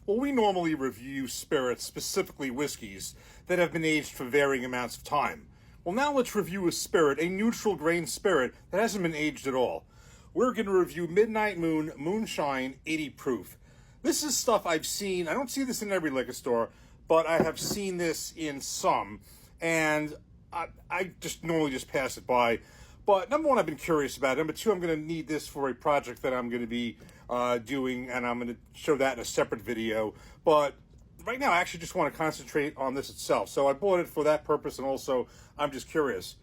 Well, we normally review spirits, specifically whiskeys, that have been aged for varying amounts of time. Well, now let's review a spirit, a neutral grain spirit that hasn't been aged at all. We're going to review Midnight Moon Moonshine 80 proof. This is stuff I've seen. I don't see this in every liquor store, but I have seen this in some, and I just normally just pass it by. But number one, I've been curious about it. Number two, I'm going to need this for a project that I'm going to be doing, and I'm going to show that in a separate video. But right now, I actually just want to concentrate on this itself. So I bought it for that purpose, and also I'm just curious.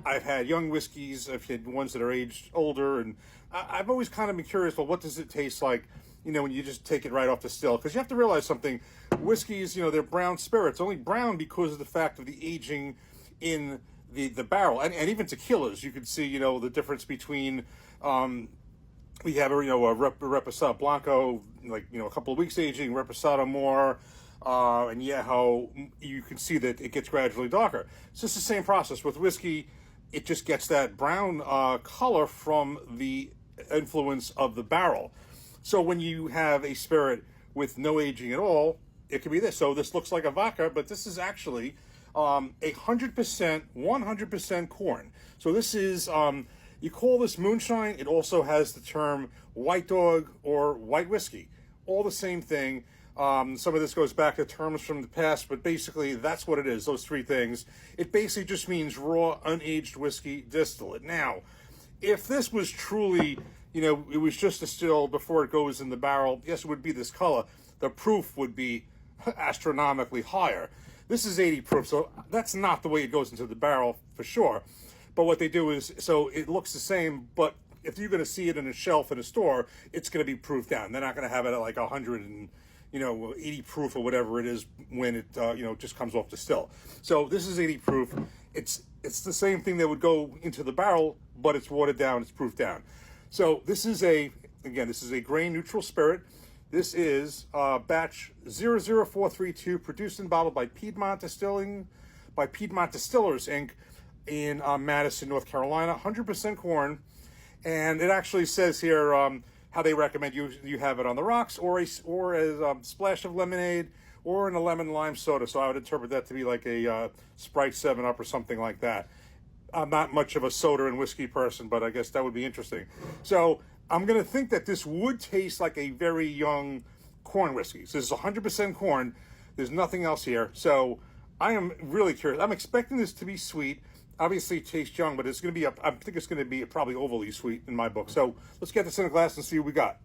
I've had young whiskeys, I've had ones that are aged older, and I've always kind of been curious, well, what does it taste like, when you just take it right off the still? Because you have to realize something. Whiskeys, they're brown spirits, only brown because of the fact of the aging in the barrel, and even tequilas. You can see, the difference between, we have a Reposado Blanco, a couple of weeks aging, Reposado more, and how you can see that it gets gradually darker. It's just the same process with whiskey. It just gets that brown color from the influence of the barrel. So when you have a spirit with no aging at all, it could be this. So this looks like a vodka, but this is actually 100% corn. So this is, you call this moonshine. It also has the term white dog or white whiskey. All the same thing. Some of this goes back to terms from the past, but basically that's what it is, those three things. It basically just means raw, unaged whiskey distillate. Now, if this was truly, it was just distilled before it goes in the barrel, yes, it would be this color. The proof would be astronomically higher. This is 80 proof, so that's not the way it goes into the barrel for sure. But what they do is, so it looks the same, but if you're going to see it in a shelf in a store, it's going to be proofed down. They're not going to have it at like 80 proof or whatever it is when it, just comes off the still. So this is 80 proof. It's the same thing that would go into the barrel, but it's watered down, it's proofed down. So this is a grain neutral spirit. This is batch 00432, produced and bottled by Piedmont Distillers, Inc. in Madison, North Carolina. 100% corn, and it actually says here how they recommend you have it on the rocks, or as a splash of lemonade, or in a lemon lime soda. So I would interpret that to be like a Sprite 7-Up or something like that. I'm not much of a soda and whiskey person, but I guess that would be interesting. So I'm going to think that this would taste like a very young corn whiskey. So this is 100% corn. There's nothing else here. So I am really curious. I'm expecting this to be sweet. Obviously, it tastes young, but it's going to be, I think it's going to be probably overly sweet in my book. So let's get this in a glass and see what we got.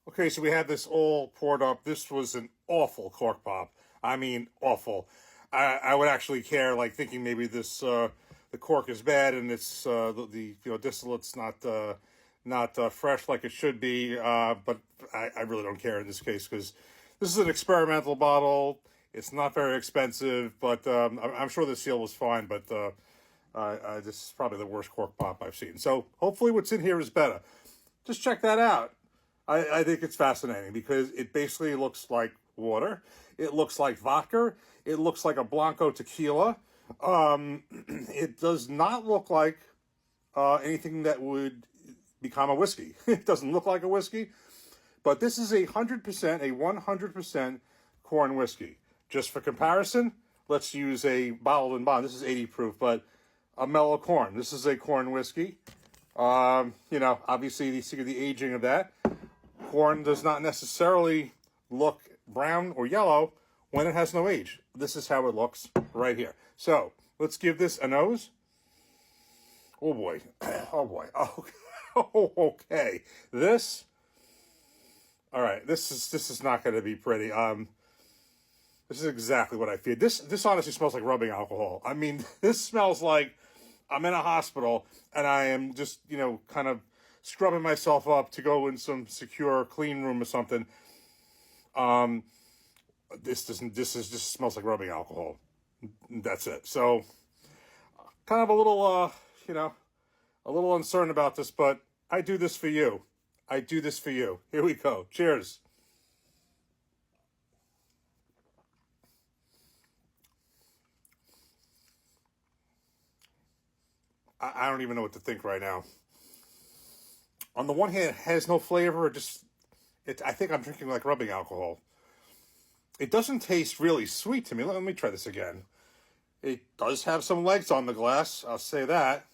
Okay, so we had this all poured up. This was an awful cork pop. I mean, awful. I would actually care, thinking maybe this the cork is bad and it's the distillate's not fresh like it should be. But I really don't care in this case because this is an experimental bottle. It's not very expensive, but I'm sure the seal was fine. But this is probably the worst cork pop I've seen. So hopefully, what's in here is better. Just check that out. I think it's fascinating because it basically looks like water. It looks like vodka. It looks like a Blanco tequila. It does not look like anything that would become a whiskey. It doesn't look like a whiskey, but this is 100% corn whiskey. Just for comparison, let's use a bottled and bond. This is 80 proof, but a mellow corn. This is a corn whiskey. Obviously you see the aging of that. Corn does not necessarily look brown or yellow when it has no age. This is how it looks right here. So let's give this a nose. Oh boy. Oh boy. Oh, okay. All right. This is not going to be pretty. This is exactly what I feel. This honestly smells like rubbing alcohol. I mean, this smells like I'm in a hospital and I am just, kind of scrubbing myself up to go in some secure clean room or something. This just smells like rubbing alcohol. That's it. So kind of a little, a little uncertain about this, but I do this for you. I do this for you. Here we go. Cheers. I don't even know what to think right now. On the one hand, it has no flavor. I think I'm drinking like rubbing alcohol. It doesn't taste really sweet to me. Let me try this again. It does have some legs on the glass, I'll say that.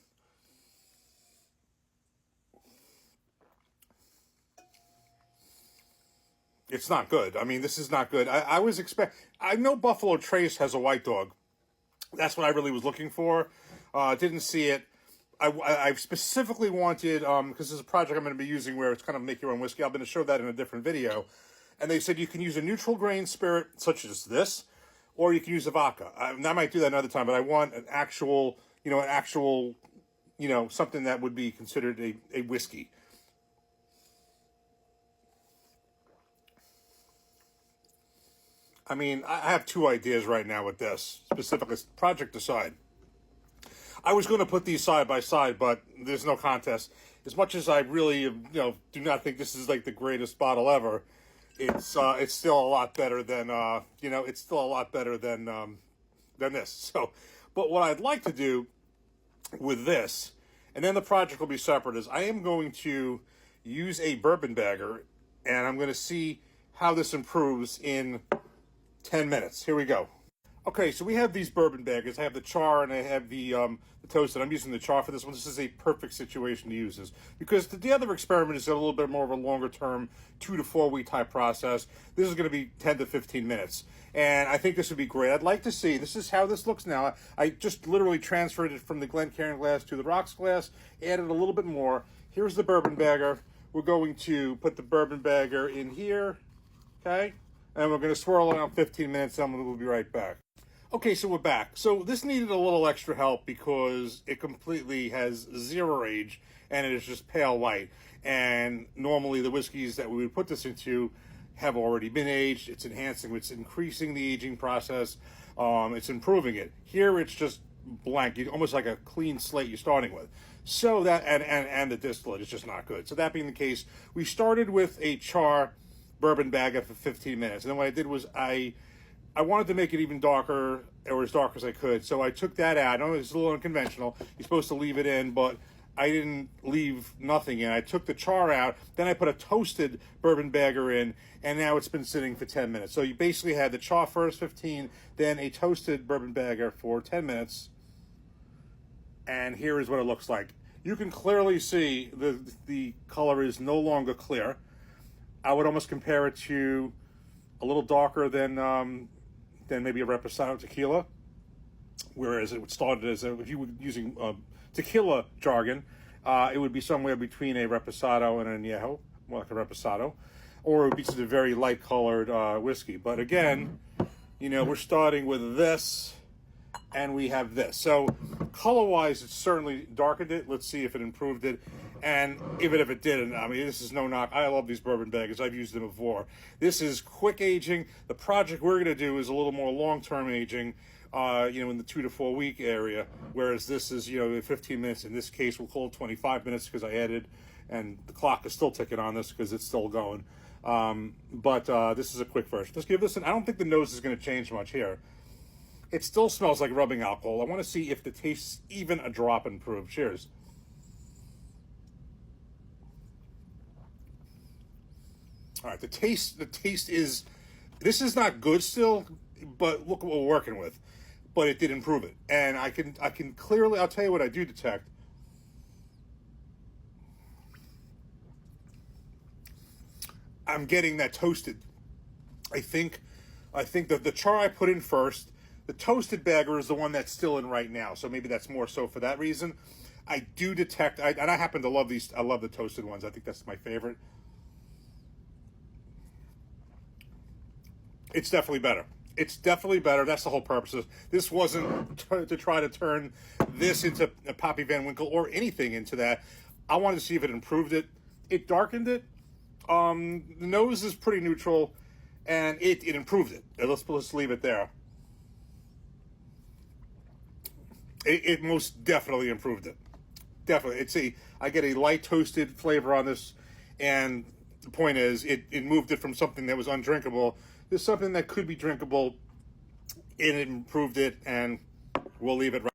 It's not good. I mean, this is not good. I know Buffalo Trace has a white dog. That's what I really was looking for. Didn't see it. I specifically wanted, because this is a project I'm going to be using where it's kind of make your own whiskey. I'm going to show that in a different video. And they said you can use a neutral grain spirit, such as this, or you can use a vodka. I might do that another time, but I want an actual, something that would be considered a whiskey. I mean, I have two ideas right now with this, specifically project aside. I was going to put these side by side, but there's no contest. As much as I really, do not think this is like the greatest bottle ever, it's still a lot better than, it's still a lot better than this. So, but what I'd like to do with this, and then the project will be separate, is I am going to use a bourbon bagger, and I'm going to see how this improves in 10 minutes. Here we go. Okay, so we have these bourbon baggers. I have the char and I have the toasted. I'm using the char for this one. This is a perfect situation to use this because the other experiment is a little bit more of a longer term, 2 to 4 week type process. This is going to be 10 to 15 minutes. And I think this would be great. I'd like to see, this is how this looks now. I just literally transferred it from the Glencairn glass to the rocks glass, added a little bit more. Here's the bourbon bagger. We're going to put the bourbon bagger in here, okay? And we're going to swirl it around 15 minutes, and we'll be right back. Okay, so we're back. So this needed a little extra help because it completely has 0 age, and it is just pale white. And normally the whiskeys that we would put this into have already been aged. It's enhancing, it's increasing the aging process. It's improving it. Here it's just blank, almost like a clean slate you're starting with. So that, and the distillate is just not good. So that being the case, we started with a char bourbon bagger for 15 minutes. And then what I did was I wanted to make it even darker, or as dark as I could. So I took that out. I know it's a little unconventional. You're supposed to leave it in, but I didn't leave nothing in. I took the char out. Then I put a toasted bourbon bagger in, and now it's been sitting for 10 minutes. So you basically had the char first, 15, then a toasted bourbon bagger for 10 minutes. And here is what it looks like. You can clearly see the color is no longer clear. I would almost compare it to a little darker than maybe a Reposado tequila, whereas it started as if you were using tequila jargon, it would be somewhere between a Reposado and an Añejo, more like a Reposado, or it would be just a very light colored whiskey. But again, we're starting with this, and we have this. So color-wise, it certainly darkened it. Let's see if it improved it. And even if it didn't, I mean, this is no knock. I love these bourbon baggers. I've used them before. This is quick aging. The project we're going to do is a little more long-term aging, in the 2 to 4 week area, whereas this is, 15 minutes. In this case, we'll call it 25 minutes because I added, and the clock is still ticking on this because it's still going. But this is a quick version. Let's give this I don't think the nose is going to change much here. It still smells like rubbing alcohol. I want to see if the taste's even a drop improved. Cheers. All right, the taste is, this is not good still, but look what we're working with. But it did improve it. And I can clearly, I'll tell you what I do detect. I'm getting that toasted. I think that the char I put in first, the toasted bagger is the one that's still in right now. So maybe that's more so for that reason. I do detect, and I happen to love these, I love the toasted ones. I think that's my favorite. It's definitely better. It's definitely better. That's the whole purpose of this. This wasn't to try to turn this into a Poppy Van Winkle or anything into that. I wanted to see if it improved it. It darkened it. The nose is pretty neutral, and it improved it. Let's leave it there. It most definitely improved it. Definitely. I get a light toasted flavor on this, and the point is, it moved it from something that was undrinkable to something that could be drinkable, and it improved it, and we'll leave it right